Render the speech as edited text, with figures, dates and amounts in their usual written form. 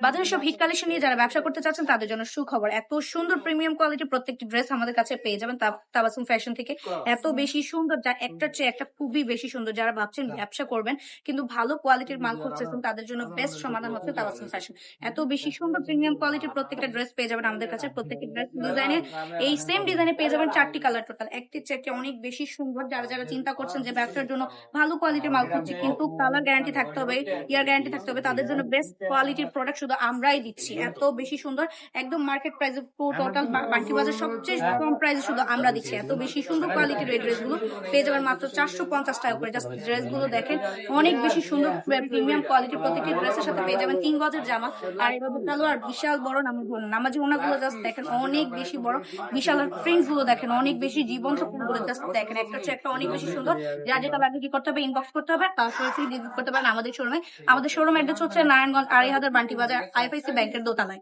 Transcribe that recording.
বাজারে সব hit collection নিয়ে যারা ব্যবসা করতে চাচ্ছেন তাদের জন্য সুখবর। এত সুন্দর প্রিমিয়াম কোয়ালিটির প্রত্যেকটি ড্রেস আমাদের কাছে পেয়ে যাবেন তাবাসসুম ফ্যাশন থেকে। এত বেশি সুন্দর, যা একটার চেয়ে একটা খুবই বেশি সুন্দর। যারা ভাবছেন ব্যবসা করবেন কিন্তু ভালো কোয়ালিটির মাল খুঁজছেন, তাদের জন্য বেস্ট সমাধান হচ্ছে তাবাসসুম ফ্যাশন। এত বেশি সুন্দর প্রিমিয়াম কোয়ালিটির প্রত্যেকটা ড্রেস পেয়ে যাবেন আমাদের কাছে। প্রত্যেকটি ড্রেস ডিজাইনে, এই সেম ডিজাইনে পেয়ে যাবেন 4টি কালার টোটাল। একটির চেয়ে একটি অনেক বেশি সুন্দর। যারা যারা চিন্তা করছেন যে ব্যবসার জন্য ভালো কোয়ালিটির মাল খুঁজছে কিন্তু কালার গ্যারান্টি থাকতে হবে, ইয়ার গ্যারান্টি থাকতে হবে, তাদের জন্য বেস্ট কোয়ালিটির প্রোডাক্ট শুধু আমরাই দিচ্ছি। এত বেশি সুন্দর, একদম মার্কেট প্রাইসে টোটাল বান্টি বাজার সবচেয়ে কম প্রাইসে শুধু আমরা দিচ্ছি। এত বেশি সুন্দর কোয়ালিটির এই ড্রেসগুলো পেয়ে যাবেন মাত্র 450 টাকা করে। জাস্ট ড্রেসগুলো দেখেন, অনেক বেশি সুন্দর প্রিমিয়াম কোয়ালিটির। প্রত্যেকটি ড্রেসের সাথে পেয়ে যাবেন 3 গজের জামা আর এভাবে আর বিশাল বড় নামাজি ওনাগুলো জাস্ট দেখেন অনেক বেশি বড় বিশাল। আর প্রিন্টস গুলো দেখেন অনেক বেশি জীবন্ত ফুলগুলো জাস্ট দেখেন, একটা হচ্ছে একটা অনেক বেশি সুন্দর। যা যেটা লাগবে কি করতে হবে, ইনবক্স করতে হবে, তার সরাসরি ভিজিট করতে পারেন আমাদের শোরুমে। আমাদের শোরুম অ্যাড্রেস হচ্ছে নারায়ণগঞ্জ 2500 বান্টি বাজার, আইএফআইসি ব্যাংকের দোতলায়।